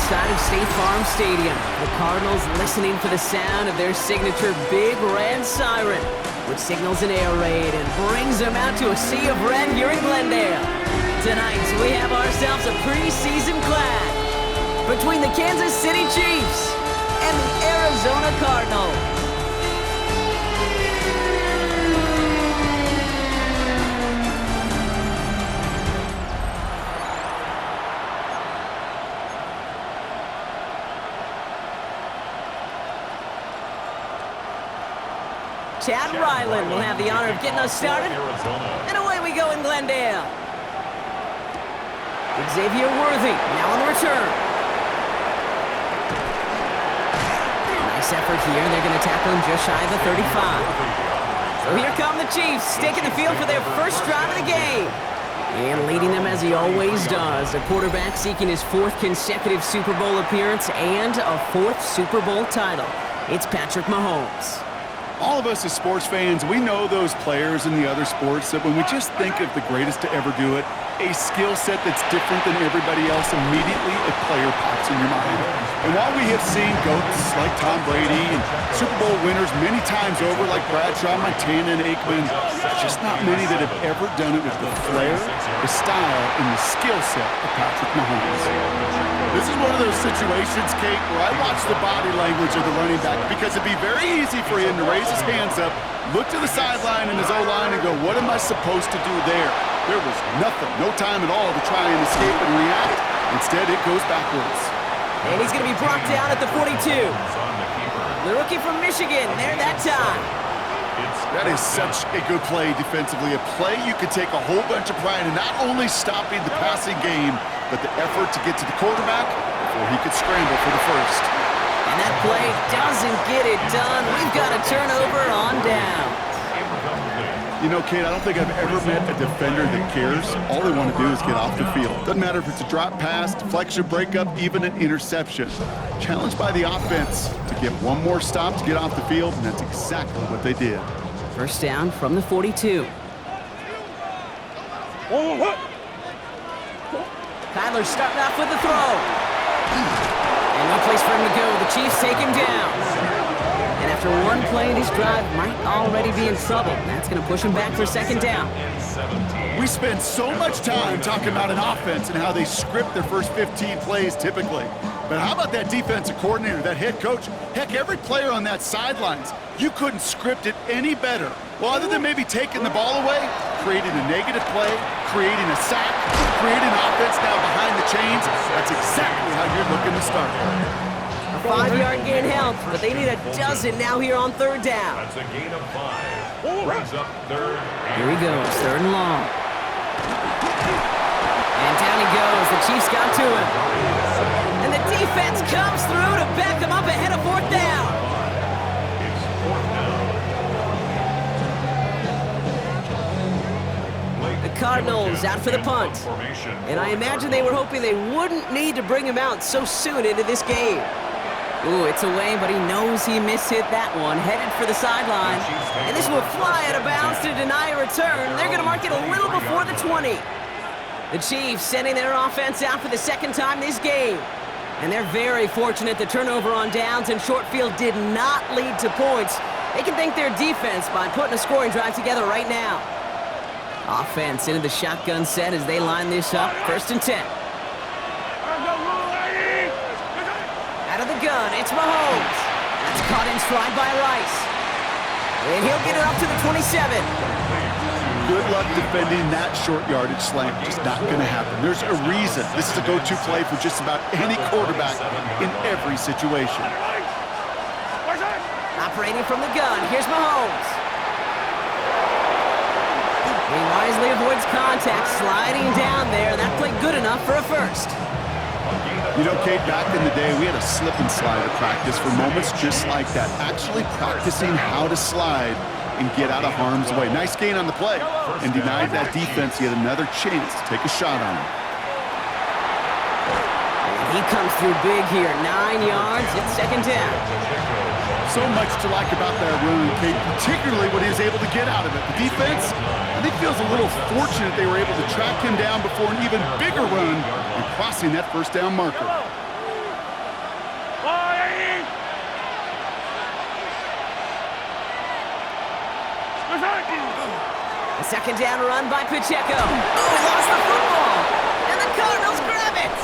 inside of State Farm Stadium. The Cardinals listening for the sound of their signature Big Red Siren, which signals an air raid and brings them out to a sea of red here in Glendale. Tonight, we have ourselves a preseason clash between the Kansas City Chiefs and the Arizona Cardinals. Chad Ryland will have the honor of getting us started. And away we go in Glendale. Xavier Worthy now on the return. Nice effort here. They're going to tackle him just shy of the 35. So here come the Chiefs, taking the field for their first drive of the game. And leading them as he always does. A quarterback seeking his 4th consecutive Super Bowl appearance and a 4th Super Bowl title. It's Patrick Mahomes. All of us as sports fans, we know those players in the other sports that when we just think of the greatest to ever do it, a skill set that's different than everybody else, immediately a player pops in your mind. And while we have seen GOATs like Tom Brady and Super Bowl winners many times over like Bradshaw, Montana, and Aikman, there's just not many that have ever done it with the flair, the style, and the skill set of Patrick Mahomes. This is one of those situations, Kate, where I watch the body language of the running back because it'd be very easy for him to raise his hands up, look to the sideline in his O-line and go, what am I supposed to do there? There was nothing, no time at all to try and escape and react. Instead, it goes backwards. And he's going to be brought down at the 42. The rookie from Michigan, there that time. That is such a good play defensively. A play you could take a whole bunch of pride in not only stopping the passing game, but the effort to get to the quarterback before he could scramble for the first. And that play doesn't get it done. We've got a turnover on down. You know, Kate, I don't think I've ever met a defender that cares. All they want to do is get off the field. Doesn't matter if it's a drop pass, deflection, breakup, even an interception. Challenged by the offense to get one more stop to get off the field, and that's exactly what they did. First down from the 42. Kyler's starting off with the throw. And no place for him to go. The Chiefs take him down. And after one play, this drive might already be in trouble. That's going to push him back for second down. We spend so much time talking about an offense and how they script their first 15 plays typically. But how about that defensive coordinator, that head coach? Heck, every player on that sidelines, you couldn't script it any better. Well, other than maybe taking the ball away, creating a negative play, creating a sack, creating offense now behind the chains, that's exactly how you're looking to start. A 5-yard gain helps, but they need a dozen now here on third down. That's a gain of 5. Brings up third. Here he goes, third and long. And down he goes. The Chiefs got to him. And the defense comes through to back them up ahead of fourth down. It's fourth down. The Cardinals out for the punt. And I imagine they were hoping they wouldn't need to bring him out so soon into this game. Ooh, it's away, but he knows he mishit that one. Headed for the sideline. And this will fly out of bounds to deny a return. They're going to mark it a little before the 20. The Chiefs sending their offense out for the second time this game. And they're very fortunate the turnover on downs and short field did not lead to points. They can thank their defense by putting a scoring drive together right now. Offense into the shotgun set as they line this up. First and 10. Out of the gun, it's Mahomes. That's caught in stride by Rice. And he'll get it up to the 27. Good luck defending that short yardage slant. Just not going to happen. There's a reason this is a go-to play for just about any quarterback in every situation. Operating from the gun, here's Mahomes. He wisely avoids contact, sliding down there. That played good enough for a first. You know, Kate, back in the day, we had a slip and slide at practice for moments just like that. Actually practicing how to slide and get out of harm's way. Nice gain on the play and denied that defense yet another chance to take a shot on him. He comes through big here, 9 yards, it's second down. So much to like about that run, Kate, particularly what he was able to get out of it. The defense, I think, feels a little fortunate they were able to track him down before an even bigger run and crossing that first down marker. A second down run by Pacheco. Oh, he lost the football. And the Cardinals grab it.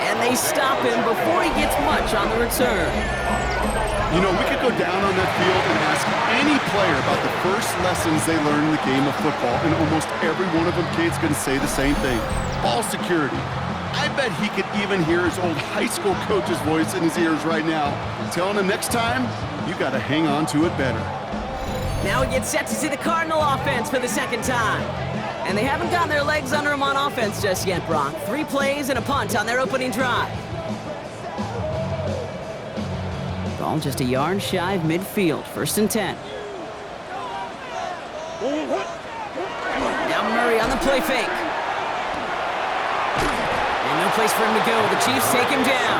And they stop him before he gets much on the return. You know, we could go down on that field and ask any player about the first lessons they learned in the game of football, and almost every one of them kids going to say the same thing. Ball security. I bet he could even hear his old high school coach's voice in his ears right now, telling him next time, you got to hang on to it better. Now we get set to see the Cardinal offense for the second time. And they haven't gotten their legs under them on offense just yet, Brock. 3 plays and a punt on their opening drive. Ball just a yard shy of midfield. 1st and 10. Now Murray on the play fake. And no place for him to go. The Chiefs take him down.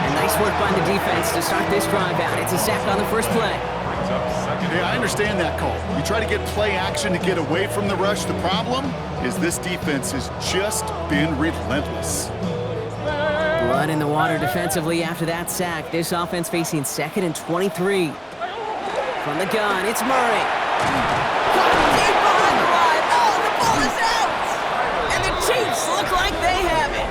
And nice work by the defense to start this drive out. It's a sack on the first play. Hey, I understand that call. You try to get play action to get away from the rush. The problem is this defense has just been relentless. Blood in the water defensively after that sack. This offense facing 2nd and 23. From the gun, it's Murray. Deep behind the line. Oh, the ball is out! And the Chiefs look like they have it.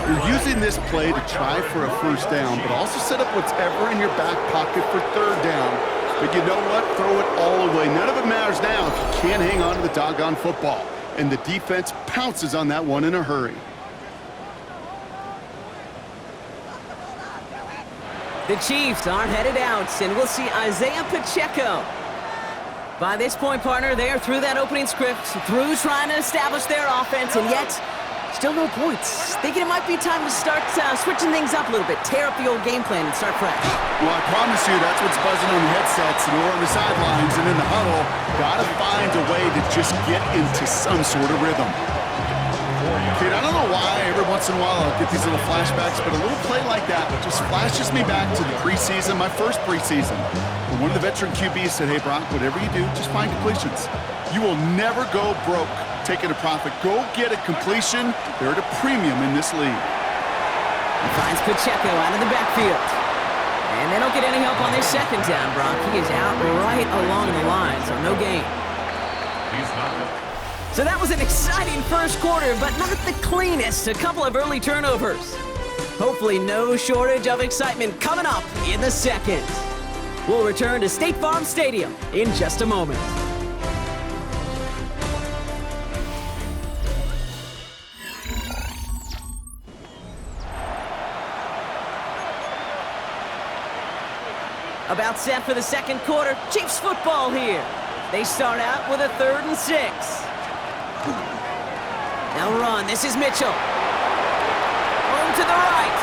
You're using this play to try for a first down, but also set up whatever in your back pocket for 3rd down. But you know what? Throw it all away. None of it matters now if you can't hang on to the doggone football. And the defense pounces on that one in a hurry. The Chiefs aren't headed out, and we'll see Isaiah Pacheco. By this point, partner, they are through that opening script, through trying to establish their offense, and yet still no points. Thinking it might be time to start switching things up a little bit, tear up the old game plan and start fresh. Well, I promise you that's what's buzzing on the headsets and we're on the sidelines and in the huddle. Gotta find a way to just get into some sort of rhythm. Kid, I don't know why every once in a while I'll get these little flashbacks, but a little play like that just flashes me back to the preseason, my first preseason. When one of the veteran QBs said, hey, Brock, whatever you do, just find completions. You will never go broke taking a profit. Go get a completion. They're at a premium in this league. He finds Pacheco out of the backfield. And they don't get any help on this second down, Brock. He is out right along the line, so no gain. So that was an exciting first quarter, but not the cleanest. A couple of early turnovers. Hopefully no shortage of excitement coming up in the second. We'll return to State Farm Stadium in just a moment. About set for the second quarter. Chiefs football here. They start out with a 3rd and 6. Now run. This is Mitchell. Room to the right.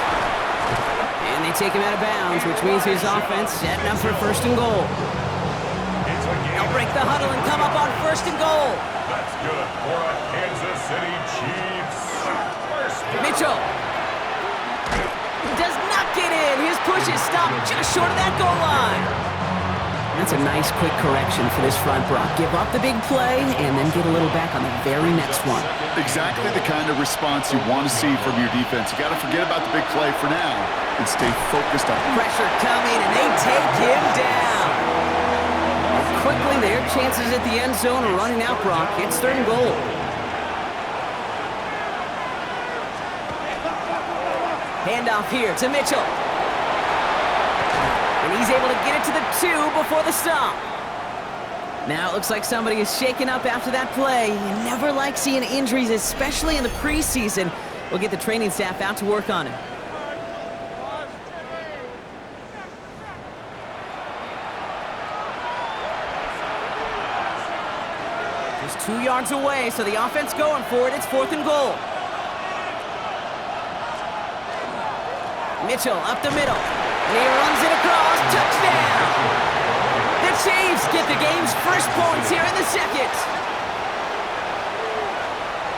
And they take him out of bounds, which means his offense setting up for 1st and goal. They'll break the huddle and come up on 1st and goal. That's good for a Kansas City Chiefs. Mitchell does not get in. His push is stopped just short of that goal line. That's a nice quick correction for this front, Brock. Give up the big play and then get a little back on the very next one. Exactly the kind of response you want to see from your defense. You got to forget about the big play for now and stay focused on it. Pressure coming, and they take him down. And quickly, their chances at the end zone are running out, Brock. It's 3rd and goal. Handoff here to Mitchell. And he's able to get it to the 2 before the stop. Now it looks like somebody is shaken up after that play. You never like seeing injuries, especially in the preseason. We'll get the training staff out to work on it. Just 2 yards away, so the offense going for it. It's 4th and goal. Mitchell up the middle, and he runs it across, touchdown! The Chiefs get the game's first points here in the second.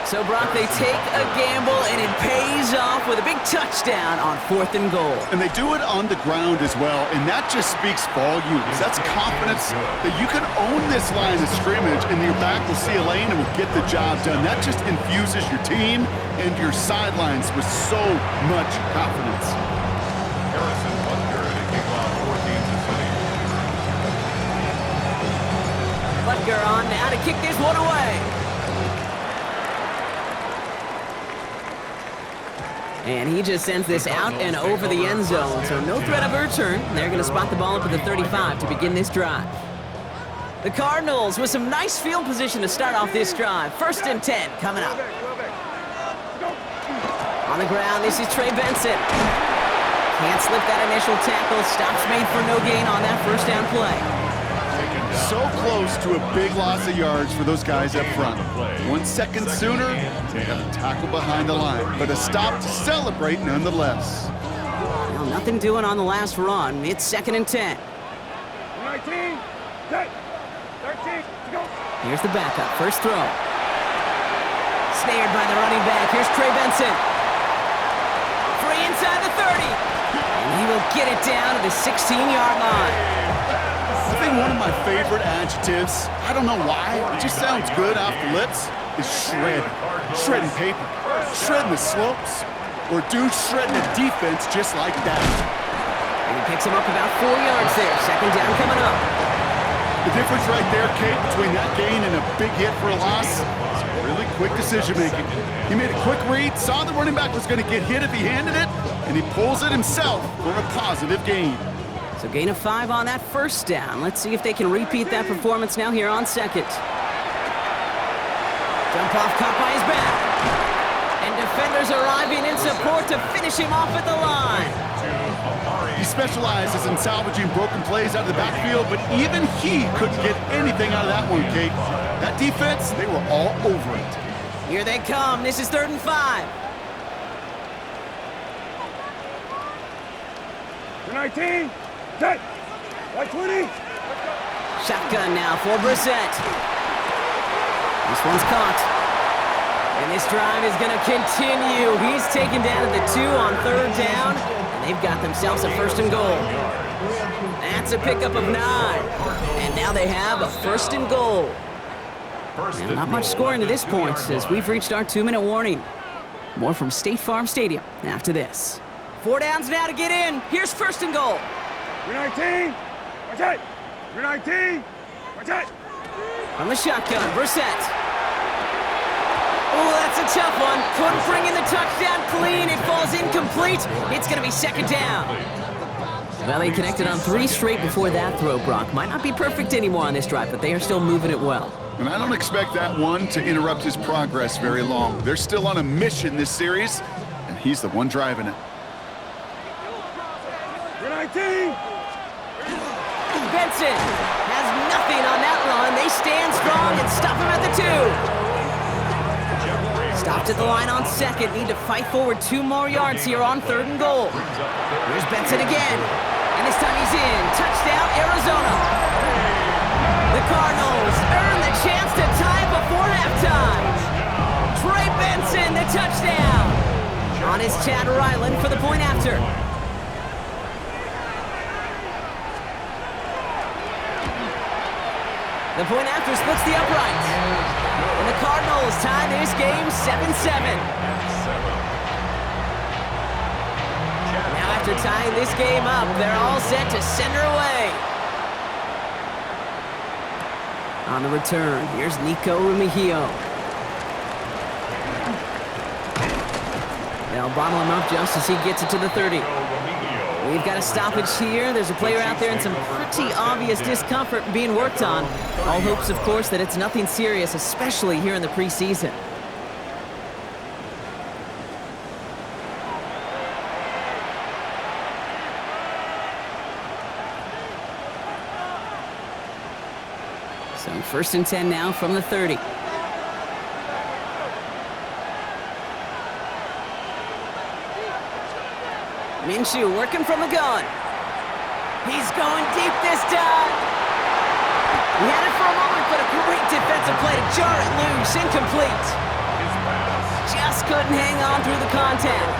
So, Brock, they take a gamble, and it pays off with a big touchdown on 4th and goal. And they do it on the ground as well, and that just speaks volumes. That's confidence that you can own this line of scrimmage, and your back will see a lane and will get the job done. That just infuses your team and your sidelines with so much confidence. Harrison Butker to kick off for Kansas City. Butker on now to kick this one away. And he just sends this out and over the end zone, so no threat of a return. They're going to spot the ball up at the 35 to begin this drive. The Cardinals with some nice field position to start off this drive. 1st and 10 coming up. On the ground, this is Trey Benson. Can't slip that initial tackle. Stops made for no gain on that first down play. So close to a big loss of yards for those guys up front. 1 second sooner, they have a tackle behind the line, but a stop to celebrate nonetheless. Well, nothing doing on the last run. It's 2nd and 10. 19, 10, 13, go. Here's the backup. First throw. Snared by the running back. Here's Trey Benson. Free inside the 30. And he will get it down to the 16-yard line. I think one of my favorite adjectives, I don't know why, it just sounds good off the lips, is shred. Shredding paper, shredding the slopes, or dude shredding a defense just like that. And he picks him up about 4 yards there. 2nd down coming up. The difference right there, Kate, between that gain and a big hit for a loss is really quick decision-making. He made a quick read, saw the running back was going to get hit if he handed it, and he pulls it himself for a positive gain. So gain of 5 on that first down. Let's see if they can repeat that performance now here on 2nd. Jump off caught by his back. And defenders arriving in support to finish him off at the line. He specializes in salvaging broken plays out of the backfield, but even he couldn't get anything out of that one, Kate. That defense, they were all over it. Here they come. This is 3rd and 5. 19, 10, 20. Shotgun now for Brissett. This one's caught. And this drive is going to continue. He's taken down at the 2 on 3rd down. And they've got themselves a 1st and goal. That's a pickup of 9. And now they have a 1st and goal. And not much scoring to this point as we've reached our 2-minute warning. More from State Farm Stadium after this. 4 downs now to get in. Here's 1st and goal. 19, watch it. 19, watch it. From the shotgun, Brissett. Oh, that's a tough one. Couldn't bring in the touchdown clean. It falls incomplete. It's going to be 2nd down. Well, they connected on 3 straight before that throw, Brock. Might not be perfect anymore on this drive, but they are still moving it well. And I don't expect that one to interrupt his progress very long. They're still on a mission this series, and he's the one driving it. 19. Benson has nothing on that run. They stand strong and stop him at the 2. Stopped at the line on 2nd. Need to fight forward 2 more yards here on 3rd and goal. Here's Benson again. And this time he's in. Touchdown, Arizona. The Cardinals earn the chance to tie before halftime. Trey Benson, the touchdown. On his Chad Ryland for the point after. The point after splits the uprights. And the Cardinals tie this game 7-7. Now after tying this game up, they're all set to send her away. On the return, here's Nico Rumihio. They'll bottle him up just as he gets it to the 30. We've got a stoppage here. There's a player out there in some pretty obvious discomfort being worked on. All hopes, of course, that it's nothing serious, especially here in the preseason. So 1st and 10 now from the 30. Minshew working from the gun. He's going deep this time. He had it for a moment, but a great defensive play to jar it loose. Incomplete. Just couldn't hang on through the contact.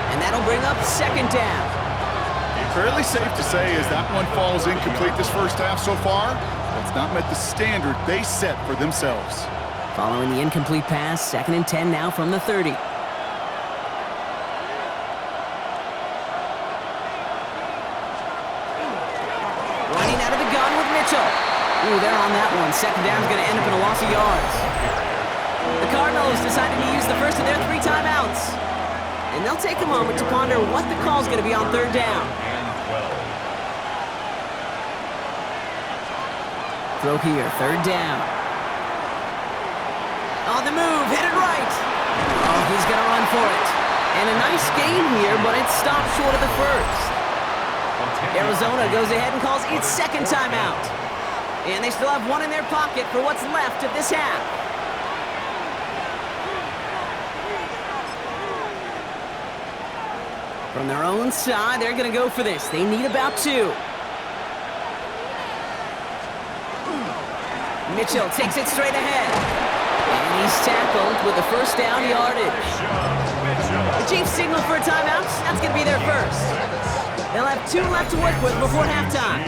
And that'll bring up 2nd down. Fairly safe to say as that one falls incomplete this first half so far, it's not met the standard they set for themselves. Following the incomplete pass, 2nd and 10 now from the 30. Running out of the gun with Mitchell. Ooh, they're on that one. Second down's going to end up in a loss of yards. The Cardinals decided to use the first of their 3 timeouts. And they'll take a moment to ponder what the call's going to be on third down. Throw here, third down. On the move, headed right. Oh, he's going to run for it. And a nice gain here, but it stopped short of the first. Arizona goes ahead and calls its second timeout. And they still have one in their pocket for what's left of this half. From their own side, they're going to go for this. They need about 2. Mitchell takes it straight ahead. And he's tackled with the first down yardage. The Chiefs signal for a timeout. That's going to be their first. They'll have 2 left to work with before halftime.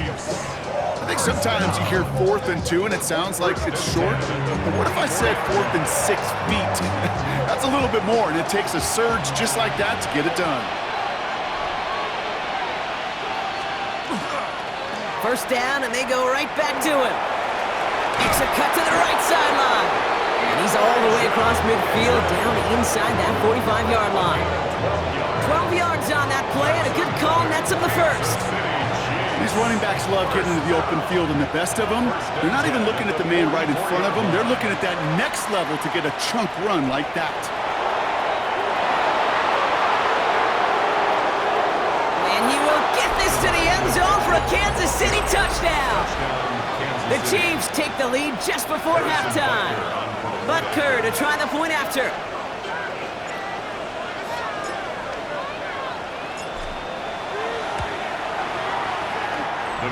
I think sometimes you hear 4th and 2 and it sounds like it's short. But what if I said 4th and 6 feet? That's a little bit more, and it takes a surge just like that to get it done. First down, and they go right back to him. Makes a cut to the right sideline. And he's all the way across midfield, down inside that 45-yard line. 12 yards on that play, and a good call nets him the first. These running backs love getting into the open field, and the best of them, they're not even looking at the man right in front of them. They're looking at that next level to get a chunk run like that. And he will get this to the end zone for a Kansas City touchdown. The Chiefs take the lead just before halftime. Butker to try the point after.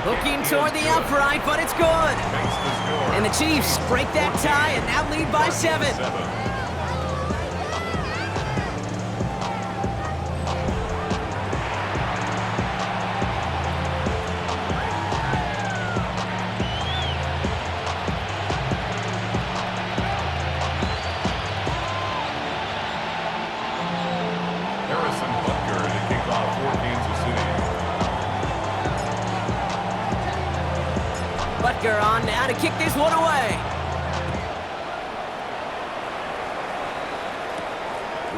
Looking toward the upright, but it's good. And the Chiefs break that tie and now lead by 7. Butker on now to kick this one away.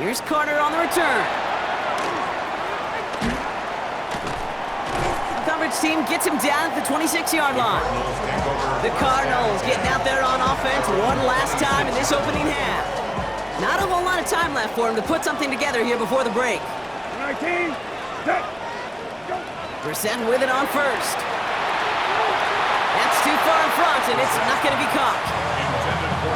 Here's Carter on the return. The coverage team gets him down at the 26-yard line. The Cardinals getting out there on offense one last time in this opening half. Not a whole lot of time left for him to put something together here before the break. 19, set, go. Brissett with it on first. That's too far in front, and it's not going to be caught.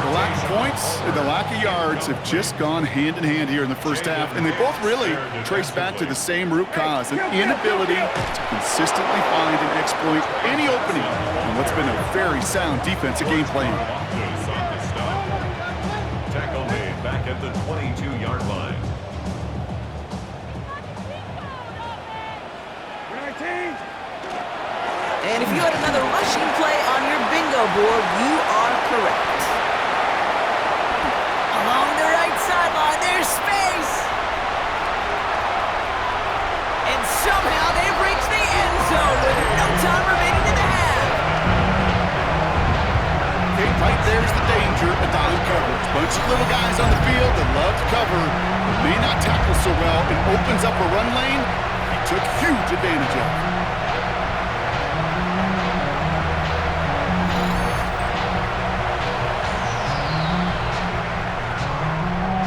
The lack of points and the lack of yards have just gone hand in hand here in the first half, and they both really trace back to the same root cause, an inability to consistently find and exploit any opening in what's been a very sound defensive game plan. Tackle made back at the 22-yard line. 19. And if you had another rushing play on your bingo board, you are correct. Along the right sideline, there's space. And somehow they've reached the end zone with no time remaining in the half. Okay, right there's the danger of dime coverage. Bunch of little guys on the field that love to cover, but may not tackle so well, and opens up a run lane he took huge advantage of.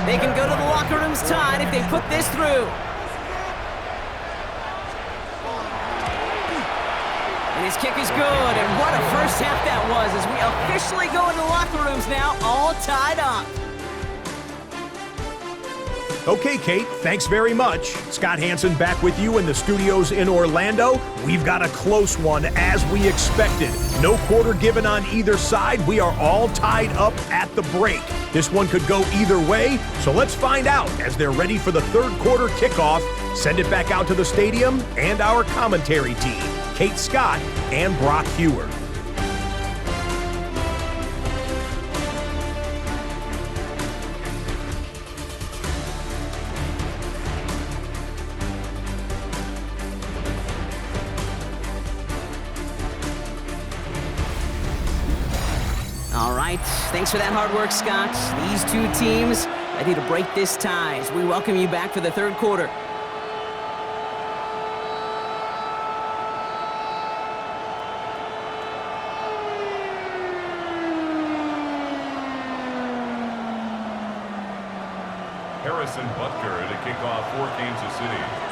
They can go to the locker rooms tied if they put this through. And his kick is good, and what a first half that was as we officially go into the locker rooms now, all tied up. Okay, Kate, thanks very much. Scott Hansen back with you in the studios in Orlando. We've got a close one, as we expected. No quarter given on either side. We are all tied up at the break. This one could go either way, so let's find out as they're ready for the third quarter kickoff. Send it back out to the stadium and our commentary team, Kate Scott and Brock Hewer. right, thanks for that hard work, Scott. These two teams ready to break this tie as we welcome you back for the third quarter. Harrison Butker to kick off for Kansas City.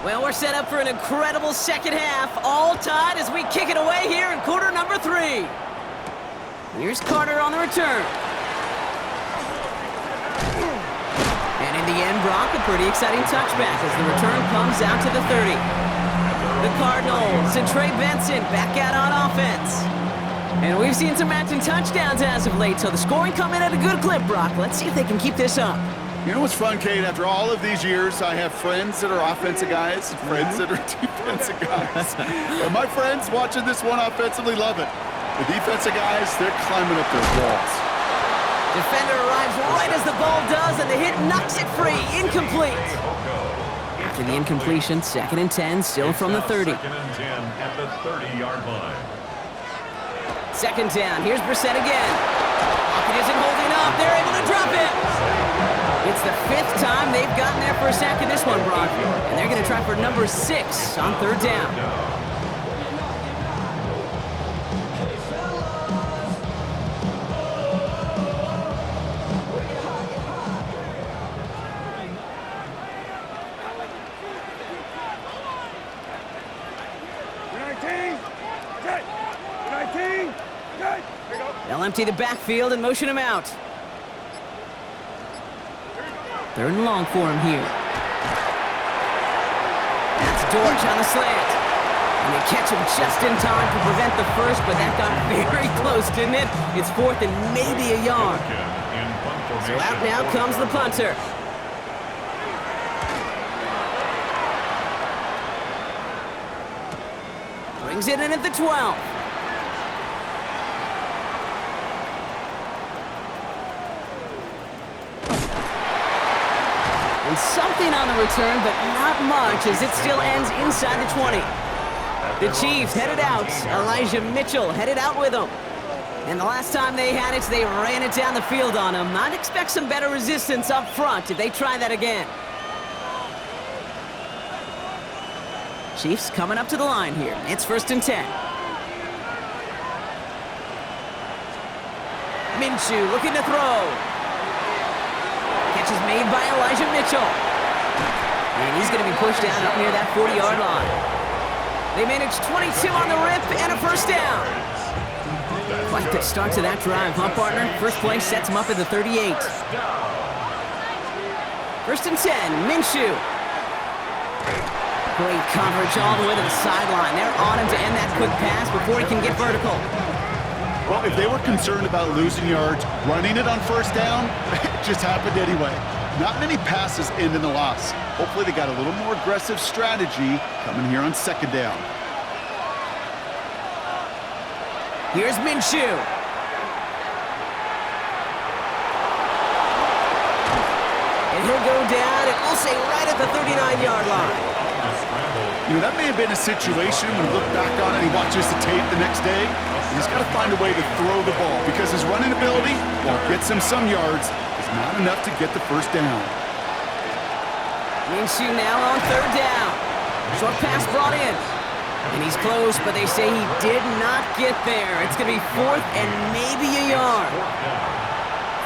Well, we're set up for an incredible second half, all tied as we kick it away here in quarter number 3. Here's Carter on the return. And in the end, Brock, a pretty exciting touchback as the return comes out to the 30. The Cardinals and Trey Benson back out on offense. And we've seen some matching touchdowns as of late, so the scoring coming at a good clip, Brock. Let's see if they can keep this up. You know what's fun, Kate? After all of these years, I have friends that are offensive guys, friends that are defensive guys. And my friends watching this one offensively love it. The defensive guys, they're climbing up their walls. Defender arrives right as the ball does, and the hit knocks it free. Incomplete. After the incompletion, 2nd and 10, still from the 30. 2nd and 10 at the 30-yard line. 2nd down. Here's Brissett again. Pocket isn't holding up. They're able to drop it. It's the 5th time they've gotten there for a sack in this one, Brock. And they're going to try for number 6 on 3rd down. They'll empty the backfield and motion him out. 3rd and long for him here. That's Dortch on the slant. And they catch him just in time to prevent the first, but that got very close, didn't it? It's 4th and maybe a yard. So out now comes the punter. Brings it in at the 12. And something on the return, but not much, as it still ends inside the 20. The Chiefs headed out. Elijah Mitchell headed out with them. And the last time they had it, they ran it down the field on him. I'd expect some better resistance up front if they try that again. Chiefs coming up to the line here. It's 1st and 10. Minshew looking to throw. Catch is made by Elijah Mitchell. And he's going to be pushed down up near that 40-yard line. They managed 22 on the rip and a 1st down. Quite the start to that drive, huh, partner? First play sets him up at the 38. 1st and 10, Minshew. Great coverage all the way to the sideline. They're on him to end that quick pass before he can get vertical. Well, if they were concerned about losing yards, running it on 1st down, it just happened anyway. Not many passes end in a loss. Hopefully they got a little more aggressive strategy coming here on 2nd down. Here's Minshew. And he'll go down, and we'll say right at the 39-yard line. You know, that may have been a situation when you look back on it and he watches the tape the next day. He's got to find a way to throw the ball because his running ability, while it gets him some yards, is not enough to get the 1st down. Minshew now on 3rd down. Short pass brought in. And he's close, but they say he did not get there. It's going to be 4th and maybe a yard.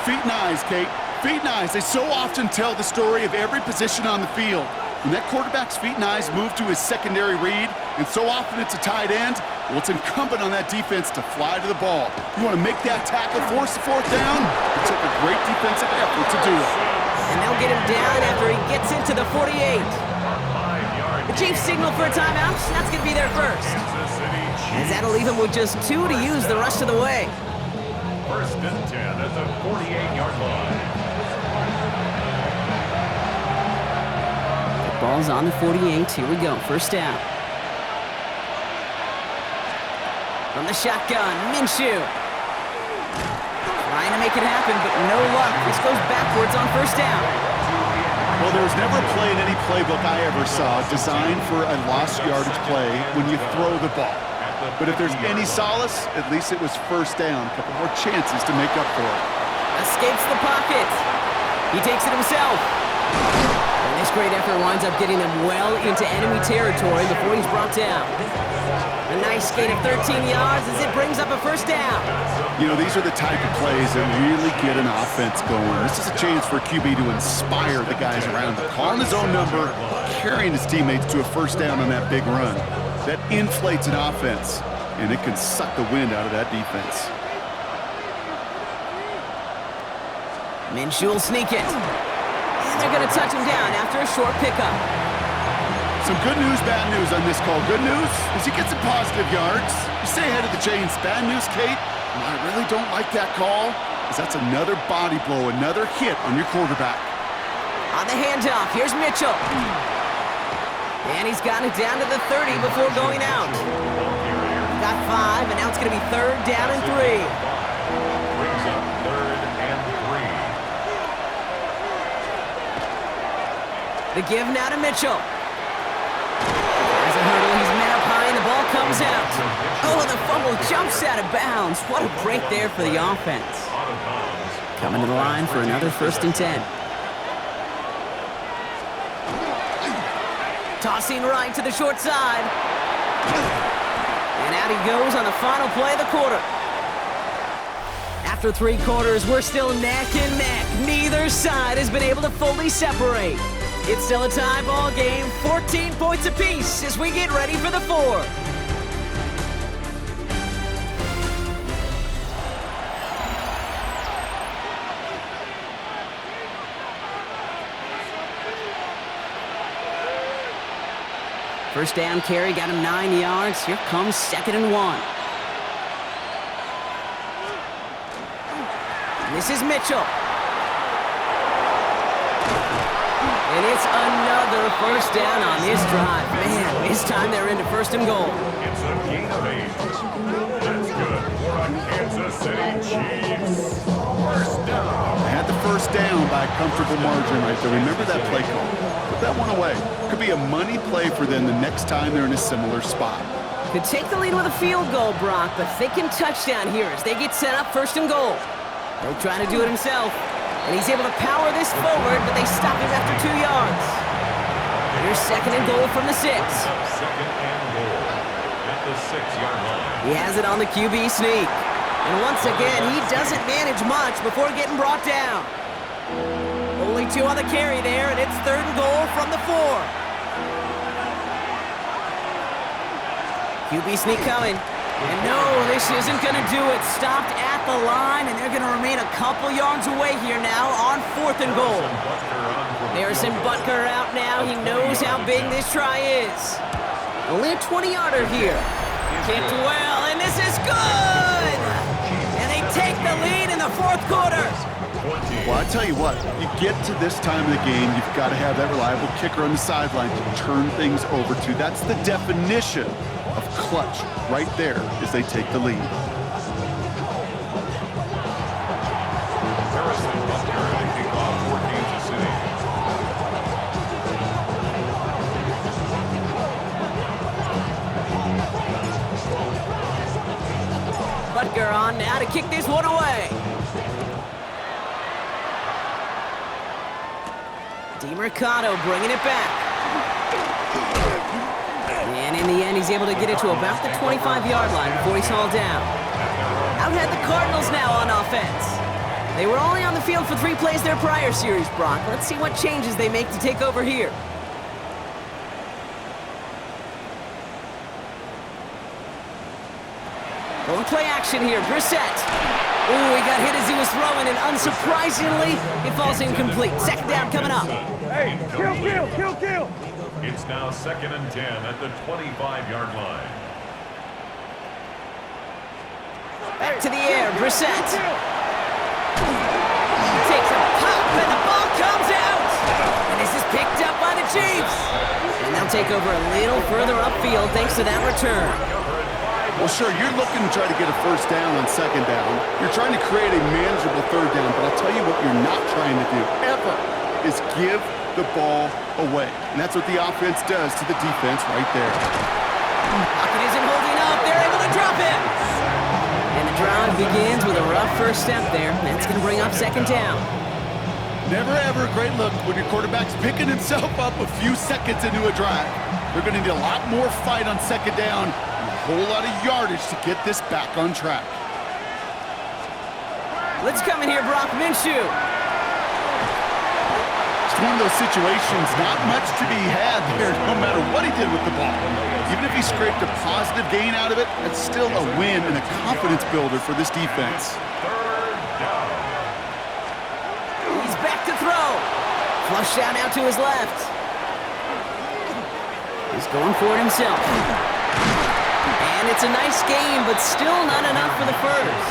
Feet and eyes, Kate. Feet and eyes. They so often tell the story of every position on the field. When that quarterback's feet and eyes move to his secondary read, and so often it's a tight end, well, it's incumbent on that defense to fly to the ball. You want to make that tackle, force the 4th down? It took a great defensive effort to do it. And they'll get him down after he gets into the 48. The Chiefs signal for a timeout. That's going to be their first. As that'll leave him with just 2 to use the rest of the way. 1st and 10 at the 48-yard line. Ball's on the 48. Here we go. 1st down. From the shotgun, Minshew. Trying to make it happen, but no luck. This goes backwards on 1st down. Well, there was never a play in any playbook I ever saw designed for a lost yardage play when you throw the ball. But if there's any solace, at least it was first down. A couple more chances to make up for it. Escapes the pocket. He takes it himself. And this great effort winds up getting him well into enemy territory before he's brought down. A nice gain of 13 yards as it brings up a first down. You know, these are the type of plays that really get an offense going. This is a chance for QB to inspire the guys around him. Calling his own number, carrying his teammates to a first down on that big run. That inflates an offense, and it can suck the wind out of that defense. Minshew will sneak it. And they're going to touch him down after a short pickup. Some good news, bad news on this call. Good news is he gets some positive yards. You stay ahead of the chains. Bad news, Kate, I really don't like that call, because that's another body blow, another hit on your quarterback. On the handoff, here's Mitchell. And he's got it down to the 30 before going out. Got 5, and now it's going to be 3rd down and 3. Brings up 3rd and 3. The give now to Mitchell. There's a hurdle, he's met up high, and the ball comes out. Oh, and the fumble jumps out of bounds. What a break there for the offense. Coming to the line for another 1st and 10. Tossing right to the short side. And out he goes on the final play of the quarter. After 3 quarters, we're still neck and neck. Neither side has been able to fully separate. It's still a tie ball game, 14 points apiece as we get ready for the 4th. First down carry got him 9 yards. Here comes 2nd and 1. This is Mitchell. And it's another first down on this drive. Man, this time they're into 1st and goal. It's a gain of 8. That's good for a Kansas City Chiefs. First down. They had the first down by a comfortable margin right there. Remember that play call. Put that one away. Could be a money play for them the next time they're in a similar spot. Could take the lead with a field goal, Brock, but thinking touchdown here as they get set up 1st and goal. He'll try to do it himself. And he's able to power this forward, but they stop him after 2 yards. Here's 2nd and goal from the 6. 2nd and goal at the 6-yard line. He has it on the QB sneak. And once again, he doesn't manage much before getting brought down. Only 2 on the carry there, and it's 3rd and goal from the 4. QB sneak coming. And no, this isn't going to do it. Stopped at the line, and they're going to remain a couple yards away here now on 4th and goal. Harrison Butker out now. He knows how big this try is. Only a 20-yarder here. Kicked well, and this is good! And they take the lead in the 4th quarter. Well, I tell you what, you get to this time of the game, you've got to have that reliable kicker on the sideline to turn things over to. That's the definition of clutch right there as they take the lead. Harrison Butker to kick off for Kansas City. Butker on now to kick this one away. DeMercado bringing it back. And in the end, he's able to get it to about the 25-yard line before he's hauled down. Out had the Cardinals now on offense. They were only on the field for 3 plays their prior series, Brock. Let's see what changes they make to take over here. Going play action here, Brissett. Ooh, he got hit as he was throwing, and unsurprisingly, it falls incomplete. 2nd down coming up. Hey, kill. It's now 2nd and 10 at the 25-yard line. Back to the air, Brissett. Takes a pop, and the ball comes out. And this is picked up by the Chiefs. And they'll take over a little further upfield thanks to that return. Well, sure, you're looking to try to get a first down on 2nd down. You're trying to create a manageable 3rd down, but I'll tell you what you're not trying to do, ever, is give the ball away. And that's what the offense does to the defense right there. Pocket isn't holding up. They're able to drop him. And the drive begins with a rough first step there. That's going to bring up second down. Never ever a great look when your quarterback's picking himself up a few seconds into a drive. They're going to need a lot more fight on second down and a whole lot of yardage to get this back on track. Let's come in here, Brock Minshew. It's one of those situations, not much to be had there, no matter what he did with the ball. Even if he scraped a positive gain out of it, that's still a win and a confidence builder for this defense. He's back to throw. Flush out now to his left. He's going for it himself. And it's a nice game, but still not enough for the first.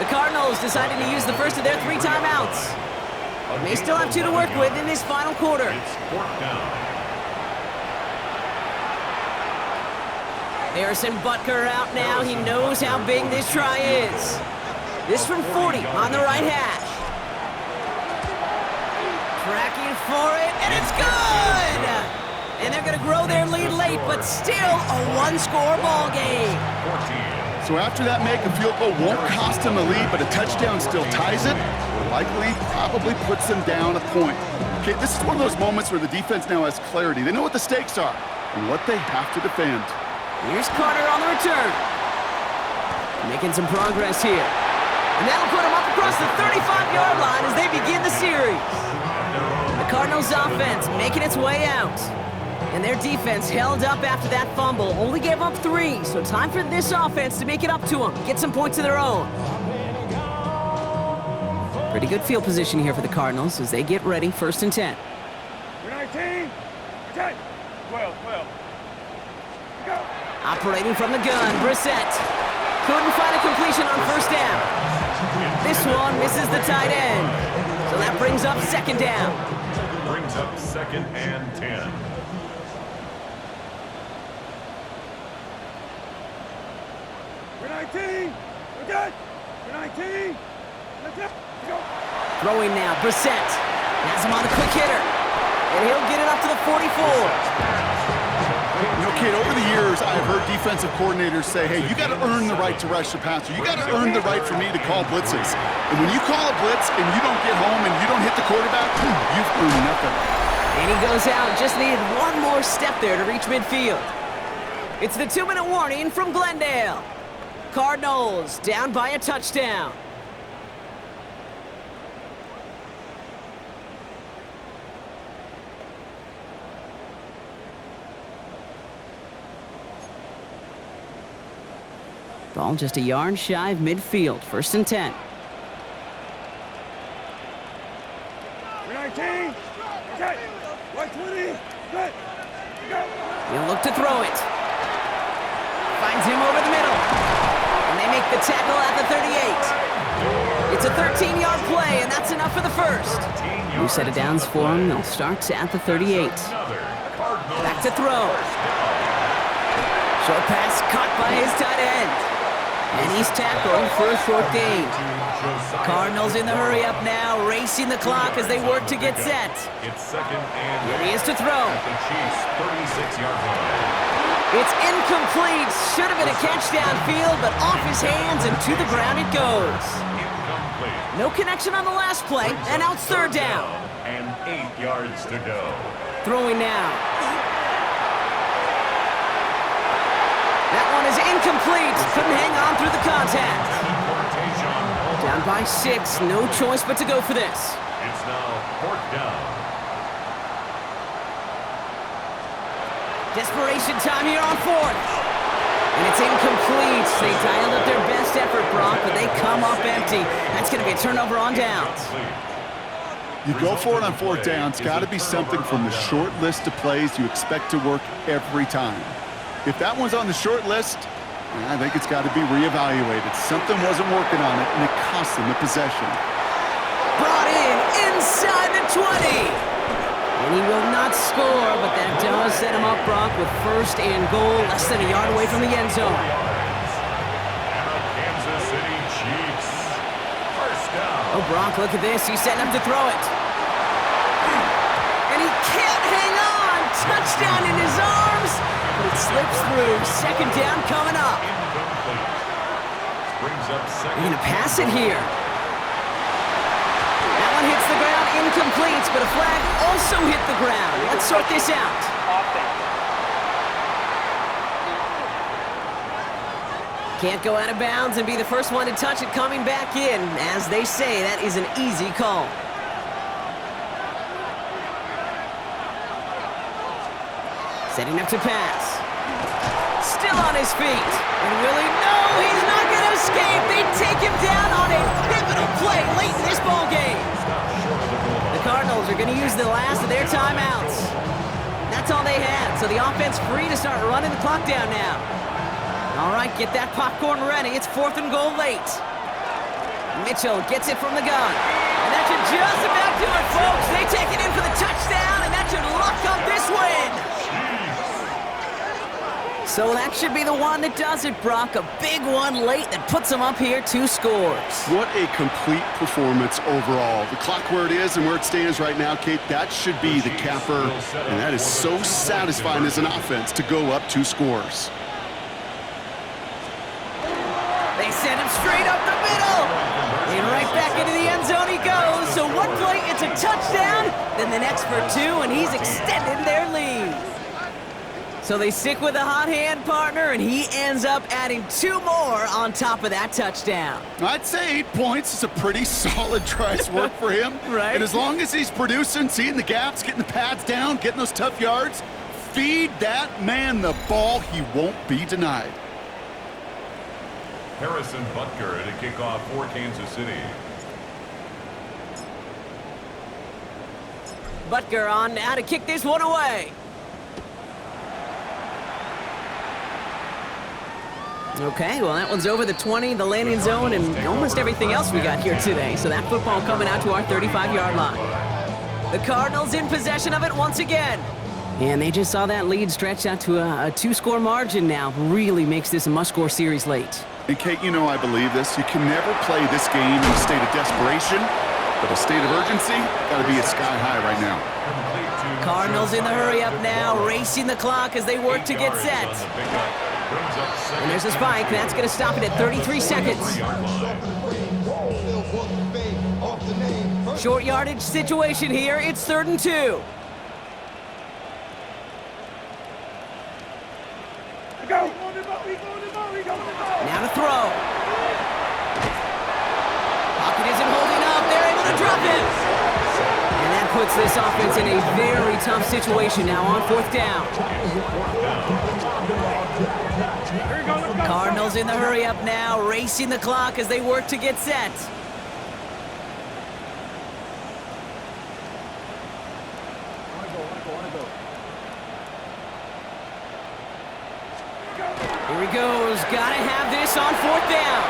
The Cardinals decided to use the first of their 3 timeouts. They still have 2 to work with in this final quarter. Harrison Butker out now. He knows how big this try is. This from 40 on the right hash. Tracking for it, and it's good! And they're going to grow their lead late, but still a 1-score ball game. So after that make, a field goal won't cost them a lead, but a touchdown still ties it. Likely, probably puts them down a point. Okay, this is one of those moments where the defense now has clarity. They know what the stakes are and what they have to defend. Here's Carter on the return. Making some progress here. And that'll put him up across the 35-yard line as they begin the series. The Cardinals' offense making its way out. And their defense held up after that fumble. Only gave up 3, so time for this offense to make it up to them. Get some points of their own. Pretty good field position here for the Cardinals as they get ready, 1st and 10. 19, 10, 12. Go. Operating from the gun, Brissett. Couldn't find a completion on 1st down. This one misses the tight end. So that brings up 2nd down. Brings up 2nd and 10. We're 19. We're good. We're 19. Let's go. Throwing now, Brissett. Has him on a quick hitter. And he'll get it up to the 44. You know, Kate, over the years, I've heard defensive coordinators say, hey, you got to earn the right to rush the passer. You got to earn the right for me to call blitzes. And when you call a blitz and you don't get home and you don't hit the quarterback, you've earned nothing. And he goes out. Just needed one more step there to reach midfield. It's the 2-minute warning from Glendale. Cardinals down by a touchdown. Ball just a yard shy of midfield. 1st and 10. We're 19. Okay. 120. Good. Go. He'll look to throw it. Finds him over the middle. And they make the tackle at the 38. It's a 13-yard play, and that's enough for the first. New set of downs for him. They'll start at the 38. Back to throw. Short pass caught by his tight end. And he's tackled for a short gain. Cardinals in the hurry-up now, racing the clock as they work to get set. It's 2nd and Here he is to throw. at the Chiefs' 36-yard line. It's incomplete. Should have been a catch downfield, but off his hands and to the ground it goes. Incomplete. No connection on the last play, and out 3rd down. And 8 yards to go. Throwing now. That one is incomplete. Couldn't hang on through the contact. Down by 6. No choice but to go for this. It's now 4th down. Desperation time here on 4th. And it's incomplete. They dialed up their best effort, Brock, but they come up empty. That's going to be a turnover on downs. You go for it on 4th down. It's got to be something from the short list of plays you expect to work every time. If that one's on the short list, I think it's got to be reevaluated. Something wasn't working on it, and it cost them the possession. Brought in inside the 20. And he will not score, but that does set him up, Brock, with 1st and goal, less than a yard away from the end zone. And the Kansas City Chiefs. 1st down. Oh, Brock, look at this. He's setting up to throw it. touchdown in his arms. But it slips through. Second down coming up. They're going to pass it here. That one hits the ground, incomplete, but a flag also hit the ground. Let's sort this out. Can't go out of bounds and be the first one to touch it coming back in. As they say, that is an easy call. Setting up to pass. Still on his feet. And will he? No, he's not going to escape. They take him down on a pivotal play late in this ball game. The Cardinals are going to use the last of their timeouts. That's all they had, so the offense free to start running the clock down now. All right, get that popcorn ready. It's 4th and goal late. Mitchell gets it from the gun. And that should just about do it, folks. They take it in for the touchdown, and that should lock up this win. So that should be the one that does it, Brock. A big one late that puts them up here 2 scores. What a complete performance overall. The clock where it is and where it stands right now, Kate, that should be the capper. And that is so satisfying as an offense to go up 2 scores. They send him straight up the middle. And right back into the end zone he goes. So one play, it's a touchdown. Then the next for 2, and he's extended their lead. So they stick with a hot hand partner, and he ends up adding 2 more on top of that touchdown. I'd say 8 points is a pretty solid try's work for him. Right. And as long as he's producing, seeing the gaps, getting the pads down, getting those tough yards, feed that man the ball, he won't be denied. Harrison Butker to kick off for Kansas City. Butker on now to kick this one away. Okay, well, that one's over the 20, the landing zone, and almost everything else we got here today. So that football coming out to our 35-yard line. The Cardinals in possession of it once again. And they just saw that lead stretch out to a 2-score margin now. Really makes this a must-score series late. And, Kate, you know I believe this. You can never play this game in a state of desperation, but a state of urgency got to be at sky high right now. Cardinals in the hurry-up now, racing the clock as they work to get set. And there's a spike. That's going to stop it at 33 seconds. Short yardage situation here. It's 3rd and 2. Now to throw. Pocket isn't holding up. They're able to drop it. And that puts this offense in a very tough situation now on 4th down. Cardinals in the hurry-up now, racing the clock as they work to get set. Here he goes. Gotta have this on 4th down.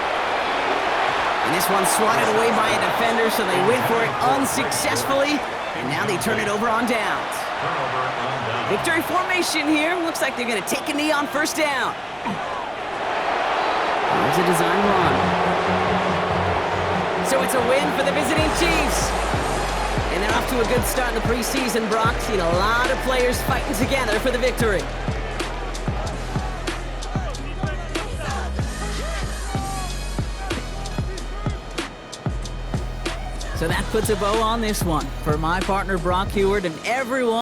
And this one's swatted away by a defender, so they went for it unsuccessfully. And now they turn it over on downs. Victory formation here. Looks like they're going to take a knee on 1st down. There's a design run. So it's a win for the visiting Chiefs. And they're off to a good start in the preseason, Brock. Seen a lot of players fighting together for the victory. So that puts a bow on this one. For my partner, Brock Heward, and everyone